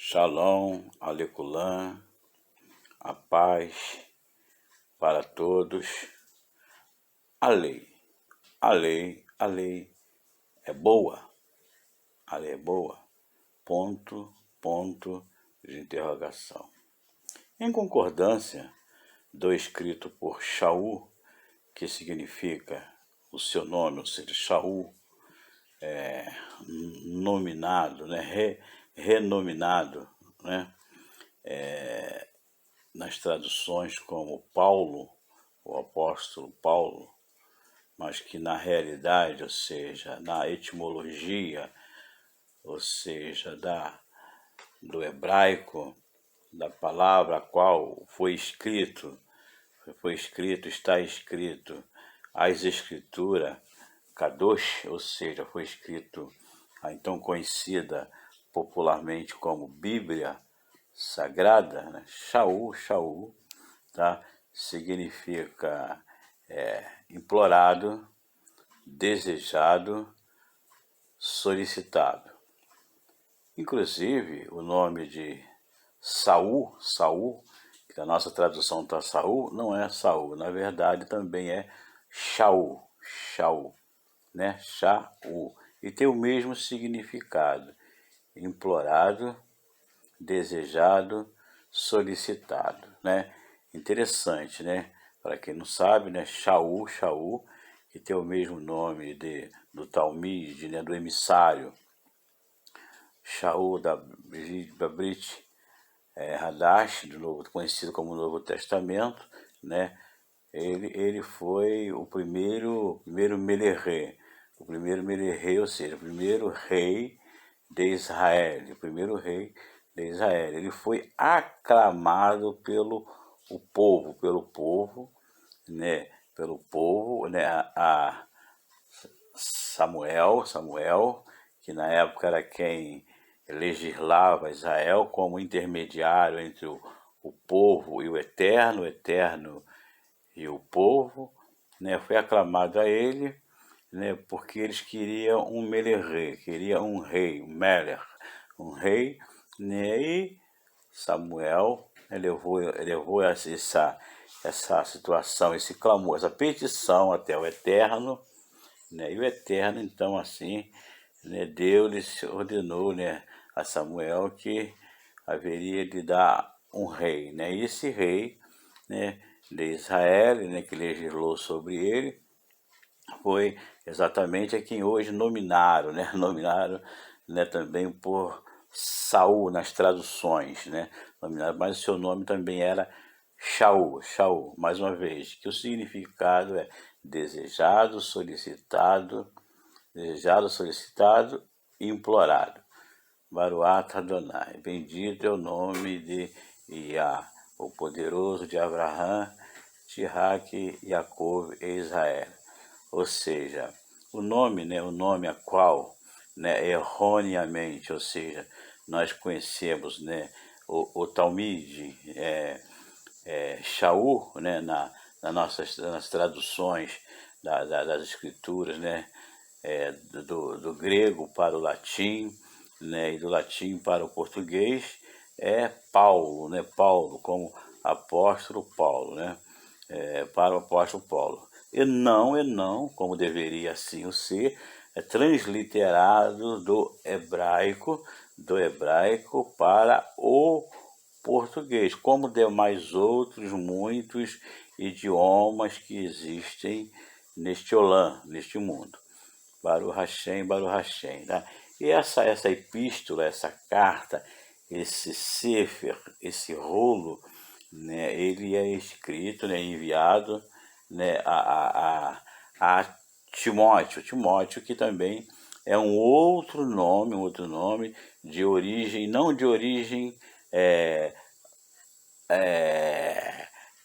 Shalom, Aleculã, a paz para todos. A lei é boa, a lei é boa, ponto de interrogação. Em concordância do escrito por Shaul, que significa o seu nome, ou seja, Shaul, nominado, renominado, nas traduções como Paulo, o apóstolo Paulo, mas que na realidade, ou seja, na etimologia, ou seja, do hebraico, da palavra a qual está escrito as escrituras, Kadosh, ou seja, foi escrito a então conhecida popularmente como Bíblia Sagrada, Shaul, tá? Significa implorado, desejado, solicitado. Inclusive, o nome de Saul, que a nossa tradução está Saul, não é Saul, na verdade também é Shaul, né? Shaul, e tem o mesmo significado, implorado, desejado, solicitado, né? Interessante, né? Para quem não sabe, né? Shaul, que tem o mesmo nome do Talmide, né? Do emissário Shaul da Brit Hadash, conhecido como Novo Testamento, né? Ele foi o primeiro Melerê, ou seja, o primeiro rei de Israel, Ele foi aclamado pelo povo, né? A Samuel, que na época era quem legislava Israel como intermediário entre o povo e o Eterno e o povo, né? Foi aclamado a ele, né? Porque eles queriam um Melerê, queriam um rei, um rei, né? E Samuel levou essa situação, esse clamor, essa petição até o Eterno, né? E o Eterno, então, assim, né, Deus ordenou, né, a Samuel que haveria de dar um rei, né? E esse rei, né, de Israel, né, que legislou sobre ele, foi exatamente a quem hoje nominaram, né, também por Saul nas traduções, né, nominaram, mas o seu nome também era Shaul, mais uma vez, que o significado é desejado, solicitado e implorado. Baruch Adonai, bendito é o nome de Iá, o poderoso de Abraão, de Isaac, Jacó e Israel. Ou seja, o nome a qual, né, erroneamente, ou seja, nós conhecemos, né, o Talmide, Shaul, né, nas traduções das escrituras, né, do grego para o latim, né, e do latim para o português, é Paulo, né, como apóstolo Paulo, né, para o apóstolo Paulo. E não, como deveria assim o ser, é transliterado do hebraico para o português, como demais outros muitos idiomas que existem neste mundo. Baruch Hashem, tá? E essa epístola, essa carta, esse sefer, esse rolo, né, ele é escrito, né, enviado, né, a Timóteo, que também é um outro nome de origem, não de origem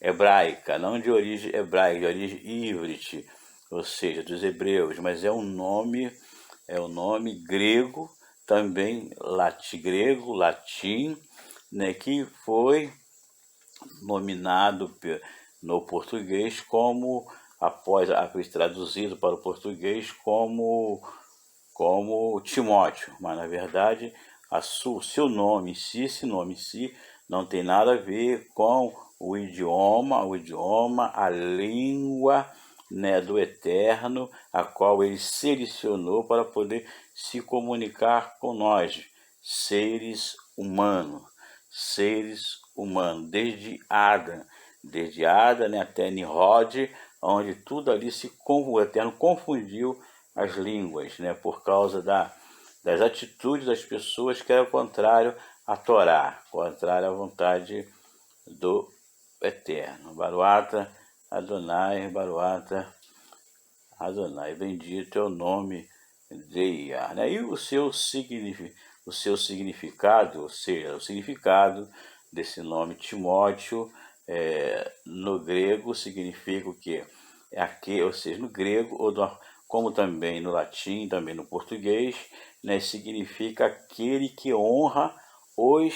hebraica, de origem ivrit, ou seja, dos hebreus, mas é um nome grego, também latim, né, que foi nominado no português como, após traduzido para o português como Timóteo, mas na verdade seu nome em si, esse nome em si, não tem nada a ver com o idioma, a língua, né, do Eterno, a qual ele selecionou para poder se comunicar com nós, seres humanos, desde Adão, né, até Nimrod, onde tudo ali o Eterno confundiu as línguas, né, por causa das atitudes das pessoas que era contrário à Torá, contrário à vontade do Eterno. Baruata Adonai, Baruata Adonai, bendito é o nome de Iá. Né? E o seu significado, ou seja, o significado desse nome Timóteo, no grego significa o quê? Ou seja, no grego, como também no latim, também no português, né, significa aquele que honra os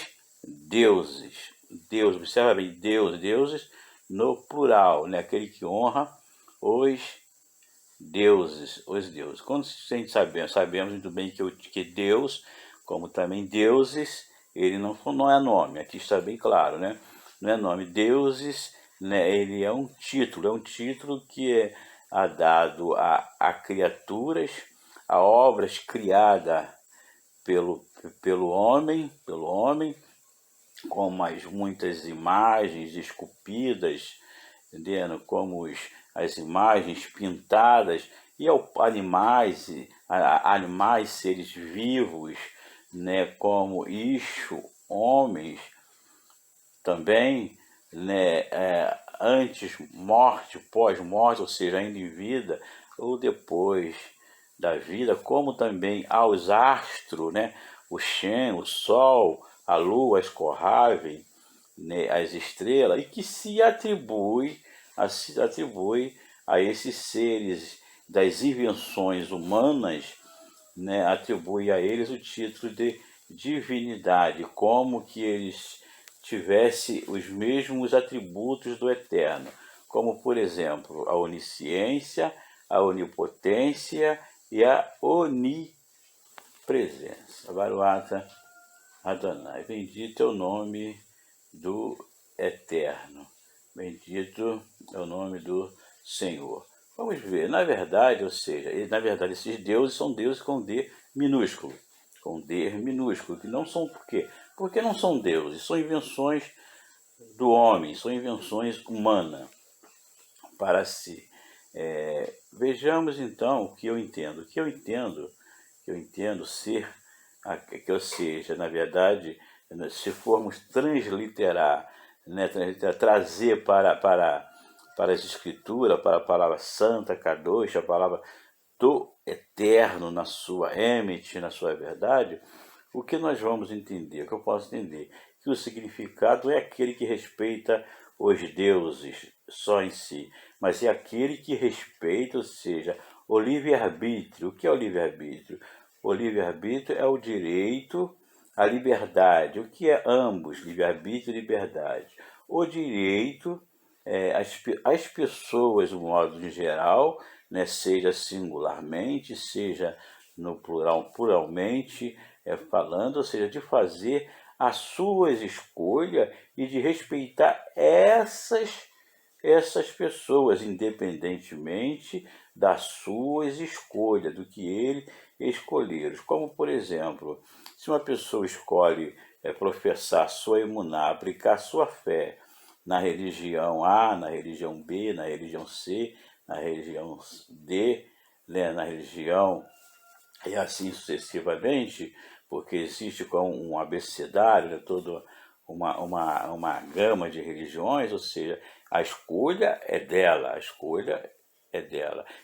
deuses. Deus, observa bem, deuses no plural, né, aquele que honra os deuses. Quando a gente sabemos muito bem que Deus, como também deuses, ele não é nome, aqui está bem claro, né? Não é nome. Deuses, né, ele é um título que é dado a criaturas, a obras criadas pelo homem, com muitas imagens esculpidas, entendendo? Como as imagens pintadas, e animais, seres vivos, né? Como homens também, né? Antes morte, pós-morte, ou seja, ainda em vida, ou depois da vida, como também aos astros, né? O Shem, o Sol, a Lua, as corráveis, né? As estrelas, e que se atribui a esses seres das invenções humanas, né? Atribui a eles o título de divindade, como que eles tivessem os mesmos atributos do Eterno, como, por exemplo, a onisciência, a onipotência e a onipresença. Baruata Adonai, bendito é o nome do Eterno, bendito é o nome do Senhor. Vamos ver, na verdade, esses deuses são deuses com D minúsculo, que não são por quê? Porque não são deuses, são invenções do homem, são invenções humanas para si. Vejamos então o que eu entendo. Ou seja, na verdade, se formos transliterar, né, trazer para as escrituras, para a palavra santa, kadosh, a palavra do eterno na sua emet, na sua verdade, o que nós vamos entender, o que eu posso entender? Que o significado é aquele que respeita os deuses só em si, mas é aquele que respeita, ou seja, o livre-arbítrio. O que é o livre-arbítrio? O livre-arbítrio é o direito à liberdade. O que é ambos, livre-arbítrio e liberdade? O direito, as pessoas, no modo geral, né, seja singularmente, seja no pluralmente, falando, ou seja, de fazer as suas escolhas e de respeitar essas pessoas, independentemente das suas escolhas, do que ele escolheram. Como, por exemplo, se uma pessoa escolhe professar sua emuná, aplicar sua fé na religião A, na religião B, na religião C, na religião D, né, na religião e assim sucessivamente, porque existe como um abecedário, né, toda uma gama de religiões, ou seja, a escolha é dela,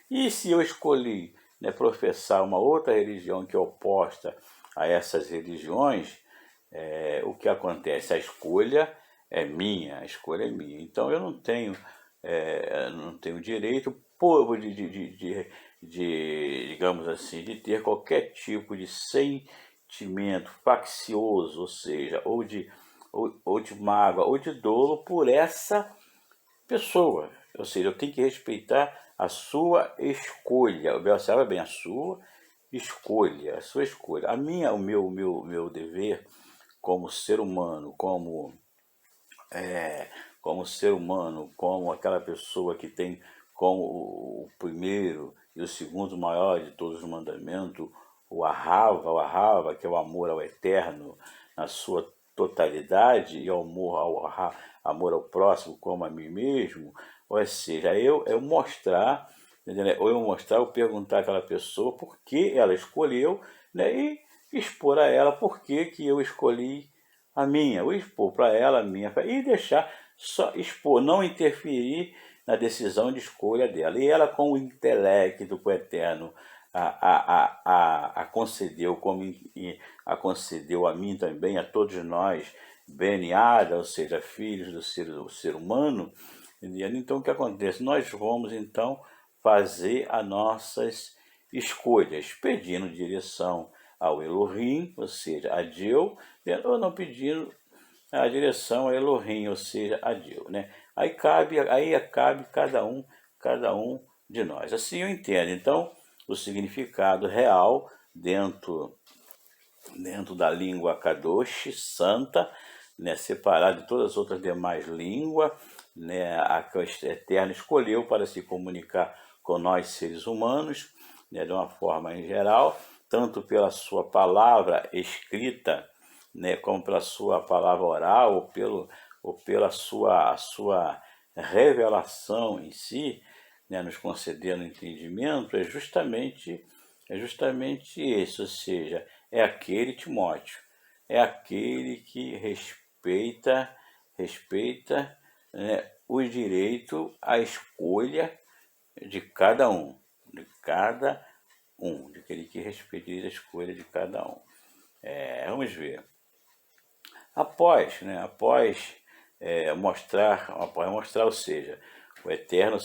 E se eu escolhi, né, professar uma outra religião que é oposta a essas religiões, o que acontece? A escolha é minha. Então eu não tenho direito digamos assim, de ter qualquer tipo de sentimento faccioso, ou seja, ou de mágoa, ou de dolo por essa pessoa. Ou seja, eu tenho que respeitar a sua escolha. Observa bem, a sua escolha, a sua escolha. O meu dever como ser humano, como ser humano, como aquela pessoa que tem como o primeiro e o segundo maior de todos os mandamentos, o Ahava, que é o amor ao eterno na sua totalidade, e o amor ao próximo como a mim mesmo, ou seja, eu mostrar, entendeu? Ou eu mostrar, eu perguntar àquela pessoa por que ela escolheu, né, e expor a ela por que eu escolhi a minha, ou expor para ela a minha, e deixar só expor, não interferir na decisão de escolha dela. E ela, com o intelecto que o Eterno a concedeu, como a concedeu a mim também, a todos nós, Beniada, ou seja, filhos do ser humano, então o que acontece? Nós vamos então fazer as nossas escolhas, pedindo direção ao Elohim, ou seja, a Deus, ou não pedindo a direção a Elohim, ou seja, a Deus, né? Aí cabe cada um de nós. Assim eu entendo. Então, o significado real dentro da língua Kadosh, santa, né, separado de todas as outras demais línguas, né, a que o Eterno escolheu para se comunicar com nós seres humanos, né, de uma forma em geral, tanto pela sua palavra escrita, né, como pela sua palavra oral, ou pela sua revelação em si, né, nos concedendo entendimento, é justamente isso, ou seja, é aquele Timóteo, é aquele que respeita, né, o direito à escolha de cada um, de aquele que respeita a escolha de cada um. Vamos ver. Após mostrar, ou seja, o eterno,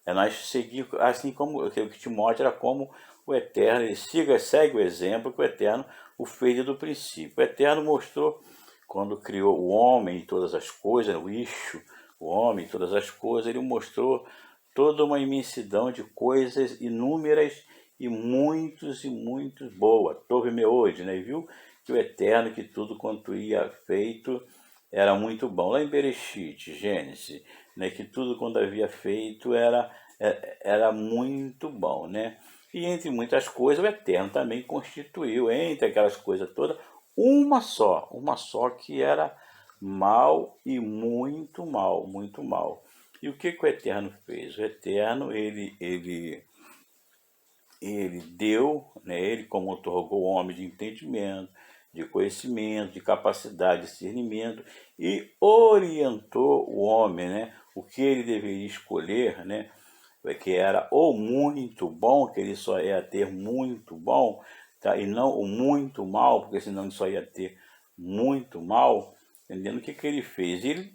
é nós seguir, assim como o que Timóteo era como o eterno, ele segue o exemplo que o eterno o fez do princípio. O eterno mostrou quando criou o homem e todas as coisas, o Isho, o homem e todas as coisas, ele mostrou toda uma imensidão de coisas inúmeras e muitos boas. Tove hoje, né? Viu que o eterno, que tudo quanto ia feito era muito bom. Lá em Bereshit, Gênesis, né, que tudo quando havia feito era muito bom, né? E entre muitas coisas, o Eterno também constituiu, entre aquelas coisas todas, uma só que era mal e muito mal, muito mal. E o que o Eterno fez? O Eterno, ele deu, né, ele como otorgou o homem de entendimento, de conhecimento, de capacidade de discernimento, e orientou o homem, né, o que ele deveria escolher, né, que era ou muito bom, que ele só ia ter muito bom, tá, e não o muito mal, porque senão ele só ia ter muito mal, entendendo o que ele fez? Ele,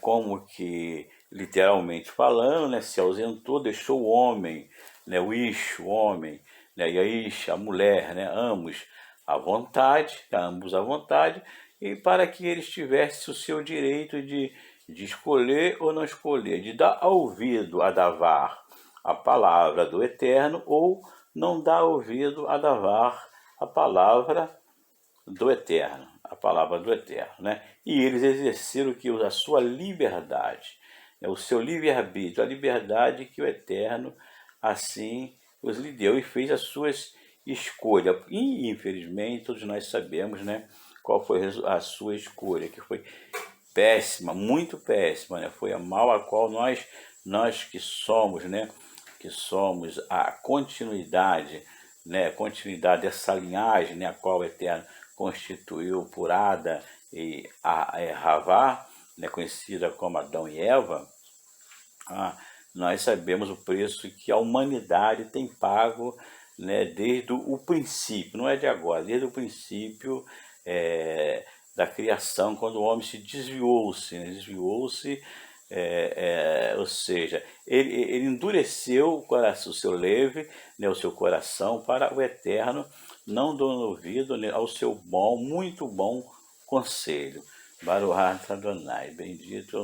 como que, literalmente falando, né, se ausentou, deixou o homem, né, o Ish, o homem, né, e a Ish, a mulher, né, ambos à vontade, e para que eles tivessem o seu direito de escolher ou não escolher, de dar ouvido a Davar, a palavra do Eterno, ou não dar ouvido a Davar, a palavra do Eterno, né? E eles exerceram a sua liberdade, né? O seu livre-arbítrio, a liberdade que o Eterno assim os lhe deu e fez as suas escolhas. E, infelizmente, todos nós sabemos, né, qual foi a sua escolha, que foi péssima, muito péssima, né? Foi a mal a qual nós que somos, né, que somos a continuidade, né, continuidade dessa linhagem, né, a qual o Eterno constituiu por Ada e Havá, né, conhecida como Adão e Eva. Nós sabemos o preço que a humanidade tem pago, né, desde o princípio, não é de agora, desde o princípio da criação, quando o homem se desviou-se, né, ou seja, ele endureceu o seu leve, né, o seu coração para o Eterno, não dando ouvido, né, ao seu bom, muito bom conselho. Baruch Adonai, bendito é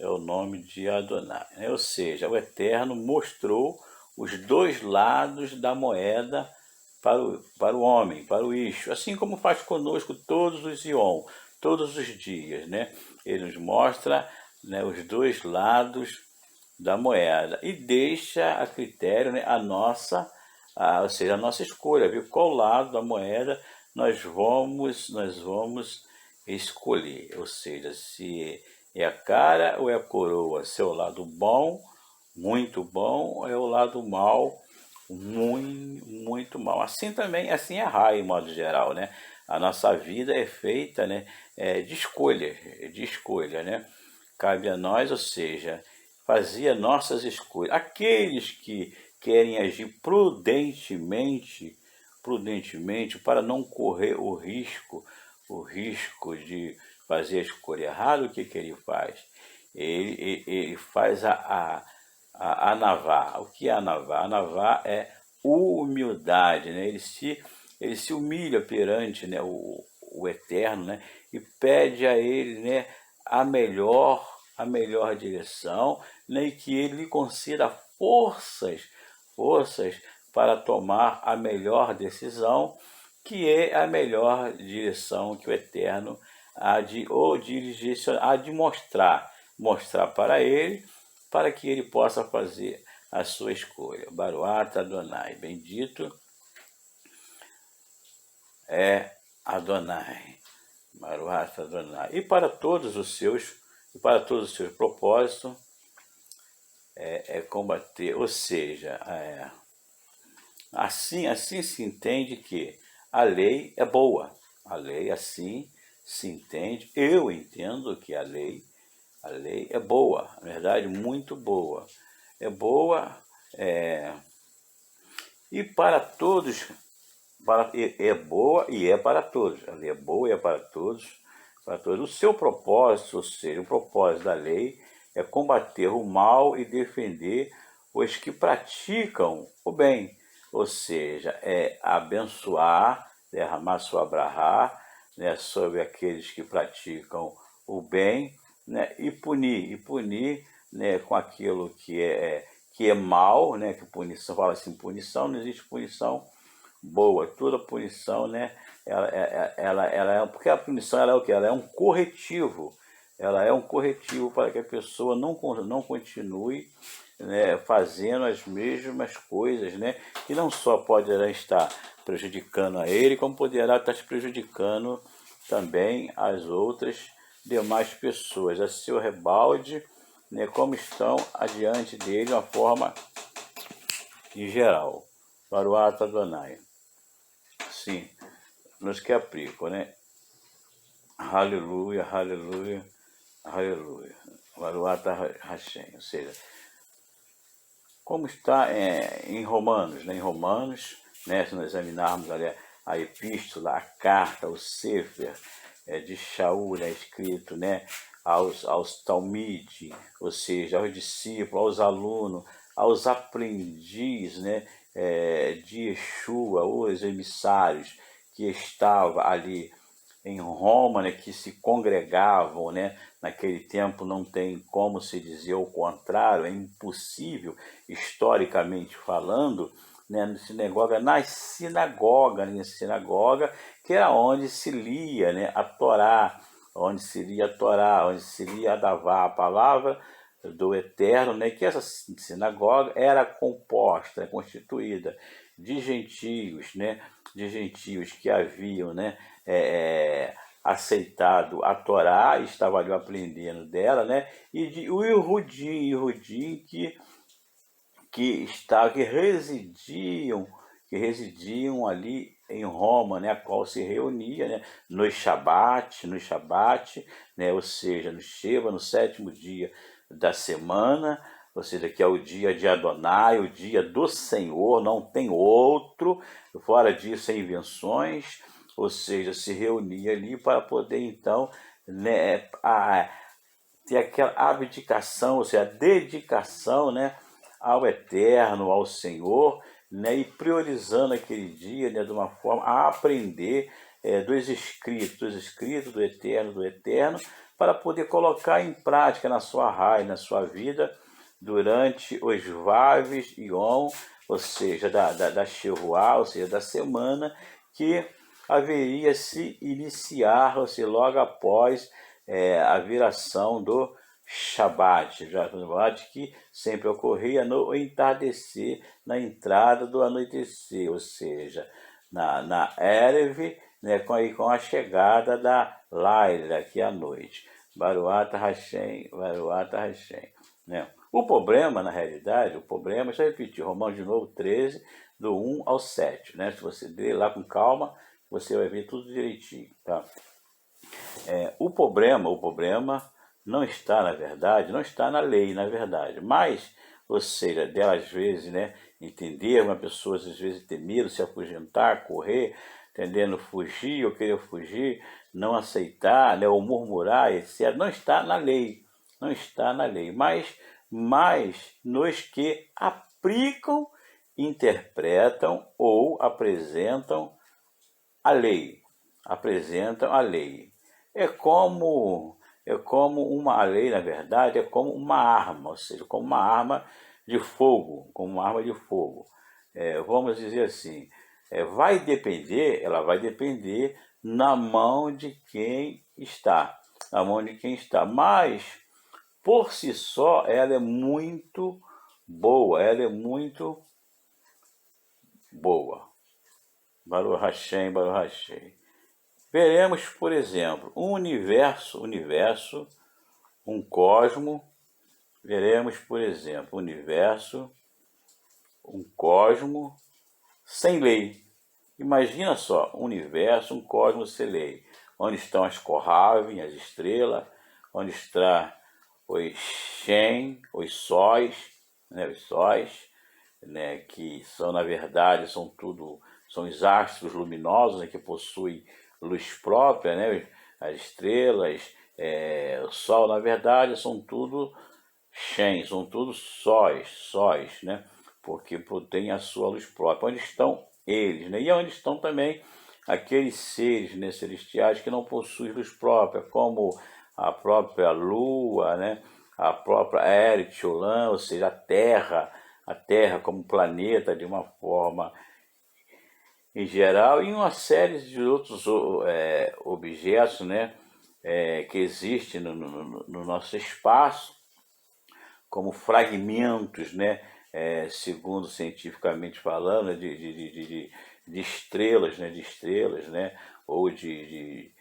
o nome de Adonai. Ou seja, o Eterno mostrou os dois lados da moeda para o homem, para o eixo, assim como faz conosco todos os ion, todos os dias, né? Ele nos mostra, né, os dois lados da moeda e deixa a critério, né, ou seja, a nossa escolha, viu? Qual lado da moeda nós vamos escolher, ou seja, se é a cara ou é a coroa, se é o lado bom, muito bom, ou é o lado mal, muito, muito mal. Assim também, assim é a raia, em modo geral, né? A nossa vida é feita, né, de escolha, né? Cabe a nós, ou seja, fazer nossas escolhas. Aqueles que querem agir prudentemente para não correr o risco de fazer a escolha errada, o que ele faz? Ele faz a Anavá. O que é Anavá? Anavá é humildade, né? Ele se humilha perante, né, o Eterno, né, e pede a ele, né, a melhor direção, né, e que ele lhe conceda forças para tomar a melhor decisão, que é a melhor direção que o Eterno há de mostrar para ele, para que ele possa fazer a sua escolha. Baruch Adonai, bendito é Adonai. Baruch Adonai. E para todos os seus propósitos combater, ou seja, assim se entende que a lei é boa. A lei assim se entende. Eu entendo que a lei é boa, na verdade, muito boa. É boa, e para todos, é boa e é para todos. A lei é boa e é para todos. O seu propósito, ou seja, o propósito da lei é combater o mal e defender os que praticam o bem, ou seja, é abençoar, derramar sua brahá, né, sobre aqueles que praticam o bem, né, e punir, né, com aquilo que é mal, né, que punição, fala assim, punição, não existe punição boa, toda punição, né, porque a punição ela é o que? Ela é um corretivo, para que a pessoa não continue, né, fazendo as mesmas coisas, né, que não só poderá estar prejudicando a ele, como poderá estar prejudicando também as outras demais pessoas, a seu rebalde, né, como estão adiante dele, de uma forma em geral. Baruch Adonai. Sim, nos que aplicam, né? Aleluia, aleluia, aleluia. Baruch Hashem, ou seja, como está em Romanos, né? Em Romanos, né, se nós examinarmos ali a epístola, a carta, o Sefer de Shaul, né, escrito, né, aos Talmide, ou seja, aos discípulos, aos alunos, aos aprendizes, né, de Yeshua, os emissários que estavam ali em Roma, né, que se congregavam, né, naquele tempo não tem como se dizer o contrário, é impossível, historicamente falando, né, na sinagoga, que era onde se lia, né, a Torá, onde se lia a Davá, a palavra do Eterno, né, que essa sinagoga era constituída de gentios, né, que haviam, né, aceitado a Torá, estavam ali aprendendo dela, né, e o Ihudim que residiam ali em Roma, né, a qual se reunia, né, no Shabat, né, ou seja, no Sheva, no 7º dia da semana, ou seja, que é o dia de Adonai, o dia do Senhor, não tem outro, fora disso, invenções, ou seja, se reunia ali para poder, então, né, ter aquela abdicação, ou seja, a dedicação, né, ao Eterno, ao Senhor, né, e priorizando aquele dia, né, de uma forma a aprender dos escritos do Eterno, para poder colocar em prática na sua raia, na sua vida, durante os Vaves Yom, ou seja, da Shevuá, ou seja, da semana, que haveria se iniciar, ou seja, logo após a viração do Shabat, que sempre ocorria no entardecer, na entrada do anoitecer, ou seja, na Erev, né, com a chegada da Laila, que é a noite. Baruata Hashem, Baruata Hashem. Né? O problema, na realidade, deixa eu repetir, Romanos de novo 13, do 1 ao 7. Né? Se você ler lá com calma, você vai ver tudo direitinho. Tá? O problema não está, na verdade, não está na lei, na verdade, mas, ou seja, dela às vezes, né, entender, uma pessoa às vezes ter medo, se afugentar, correr, entendendo, fugir ou querer fugir, não aceitar, né, ou murmurar, etc. Não está na lei, não está na lei, mas nos que aplicam, interpretam ou apresentam a lei. A lei, na verdade, é como uma arma, ou seja, como uma arma de fogo, vamos dizer assim, ela vai depender na mão de quem está, mas por si só ela é muito boa. Baruch Hashem, Baruch Hashem. Veremos, por exemplo, um universo, um cosmo. Veremos, por exemplo, um cosmo sem lei. Imagina só, um universo, um cosmo sem lei, onde estão as Kohavim, as estrelas, onde está os Shem, os sóis, né, que são, na verdade, são os astros luminosos, né, que possuem luz própria, né, as estrelas, o Sol, na verdade, são tudo Shem, são tudo sóis, né, porque têm a sua luz própria. Onde estão eles, né, e onde estão também aqueles seres, né, celestiais que não possuem luz própria, como a própria Lua, né, a própria Eret Olam, ou seja, a Terra como planeta de uma forma em geral, e uma série de outros objetos, né, que existem no nosso espaço, como fragmentos, né, segundo cientificamente falando, de estrelas, né, ou de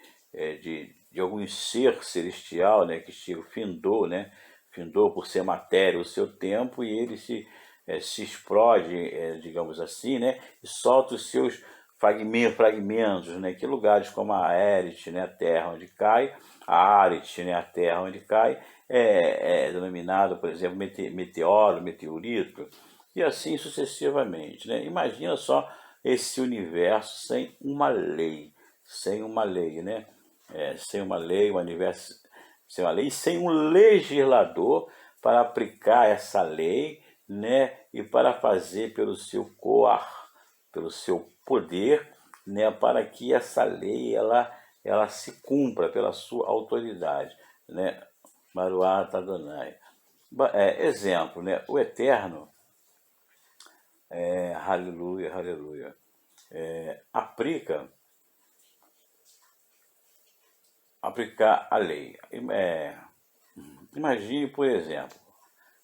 algum ser celestial, né, que findou, findou por ser matéria o seu tempo, e ele se explode, digamos assim, né, e solta os seus fragmentos, né, que lugares como a Eret, né, a terra onde cai, a Aret, né, a terra onde cai, é denominado, por exemplo, meteoro, meteorito, e assim sucessivamente. Né? Imagina só esse universo sem uma lei, né? Sem uma lei, sem uma lei, e sem um legislador para aplicar essa lei, né? E para fazer pelo seu pelo seu poder, né? Para que essa lei ela se cumpra pela sua autoridade, né? Baruata Adonai. Exemplo, né? O Eterno, aleluia, aleluia, aplicar a lei. Imagine, por exemplo,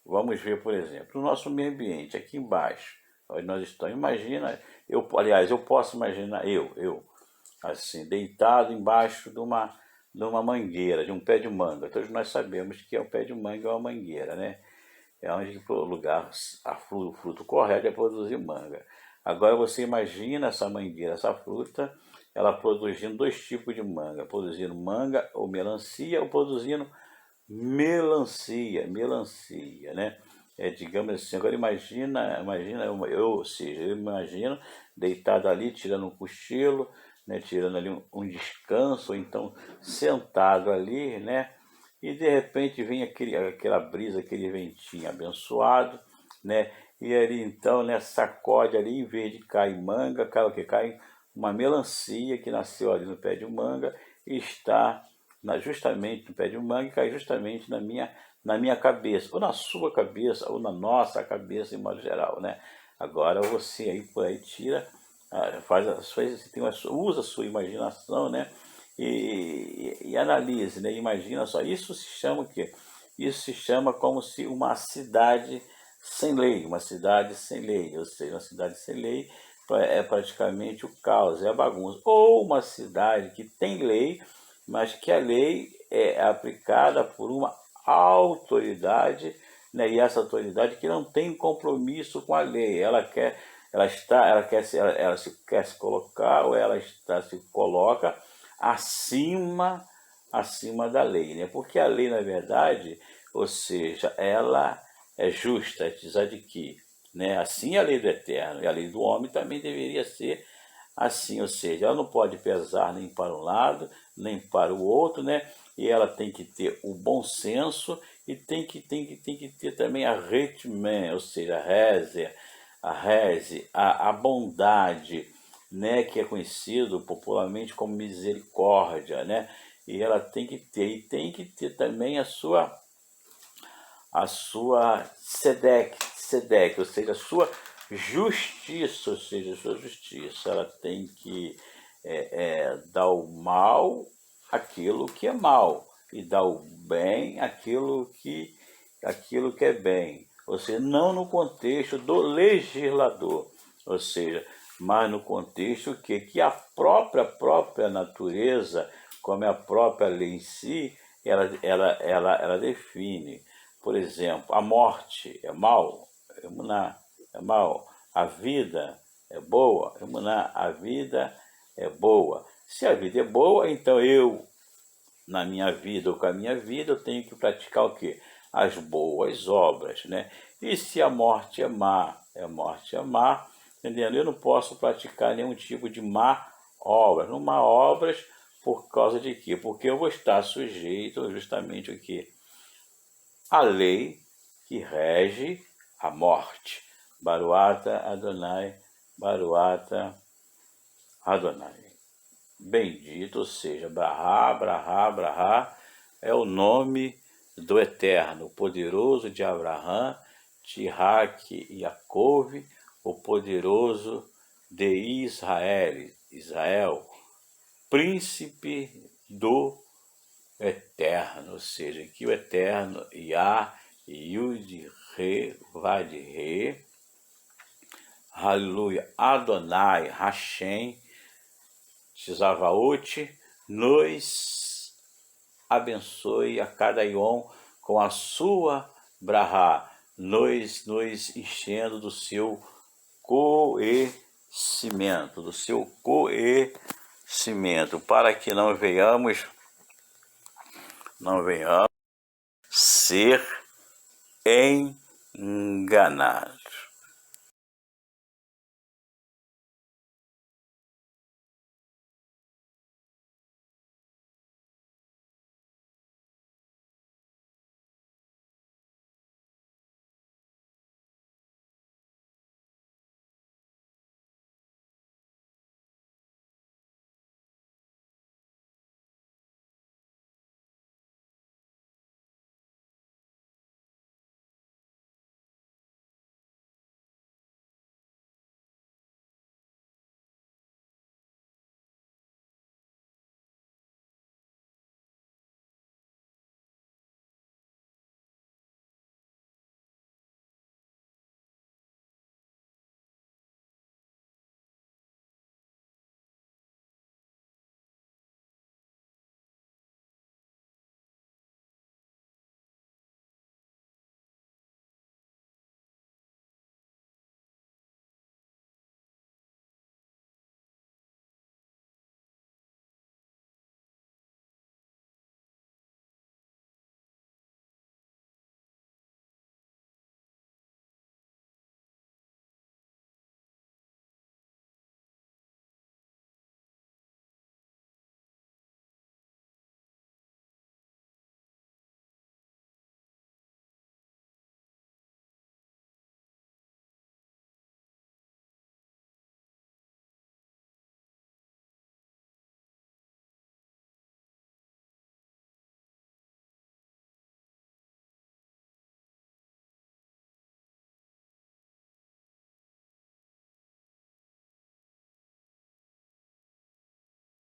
vamos ver, por exemplo, o nosso meio ambiente, aqui embaixo, onde nós estamos. Imagina, eu posso imaginar, assim, deitado embaixo de uma mangueira, de um pé de manga. Todos nós sabemos que o pé de manga é uma mangueira, né? É onde o lugar, o fruto correto é produzir manga. Agora você imagina essa mangueira, essa fruta, ela produzindo dois tipos de manga, produzindo manga ou melancia, ou produzindo melancia, né? Digamos assim, agora imagina, eu imagino deitado ali, tirando um cochilo, né, tirando ali um descanso, ou então sentado ali, né, e de repente vem aquela brisa, aquele ventinho abençoado, né, e ali então, né, sacode ali, em vez de cair manga, cai uma melancia que nasceu ali no pé de manga e está justamente no pé de manga, e cai justamente na minha cabeça, ou na sua cabeça, ou na nossa cabeça em modo geral, né? Agora você aí por aí tira, faz as coisas, usa a sua imaginação, né? E analise, né? Imagina só, isso se chama o quê? Isso se chama como se uma cidade sem lei, uma cidade sem lei, ou seja, uma cidade sem lei é praticamente o caos, é a bagunça. Ou uma cidade que tem lei, mas que a lei é aplicada por uma autoridade, né? E essa autoridade que não tem compromisso com a lei, ela quer se colocar, ou se coloca acima da lei, né? Porque a lei, na verdade, ou seja, ela é justa, apesar de que, né? Assim é a lei do eterno, e a lei do homem também deveria ser assim, ou seja, ela não pode pesar nem para um lado, nem para o outro, né? E ela tem que ter o bom senso e tem que ter também a retmen, ou seja, a bondade, né? Que é conhecido popularmente como misericórdia, né? E ela tem que ter também a sua sedec, ou seja, a sua justiça, ou seja, a sua justiça. Ela tem que dar o mal aquilo que é mal e dar o bem aquilo que é bem. Ou seja, não no contexto do legislador, ou seja, mas no contexto que a própria natureza, como é a própria lei em si, ela define. Por exemplo, a morte é mal, emuná, é mal. A vida é boa, emuná, a vida é boa. Se a vida é boa, então eu, na minha vida ou com a minha vida, eu tenho que praticar o quê? As boas obras, né? E se a morte é má, entendendo? Eu não posso praticar nenhum tipo de má obra. Não má obras por causa de quê? Porque eu vou estar sujeito justamente o quê? A lei que rege a morte. Baruata Adonai, Baruata Adonai. Bendito seja, Brahá, Brahá, Brahá é o nome do Eterno, o poderoso de Abraão, de Isaac e Jacó, o poderoso de Israel, príncipe do Eterno, ou seja, que o Eterno, Yah, Yud, Re, Vad, Re, Aleluia, Adonai, Hashem, Xavaot, nos abençoe a cada Yom com a sua Brahá, nos enchendo do seu conhecimento, para que não venhamos ser enganados.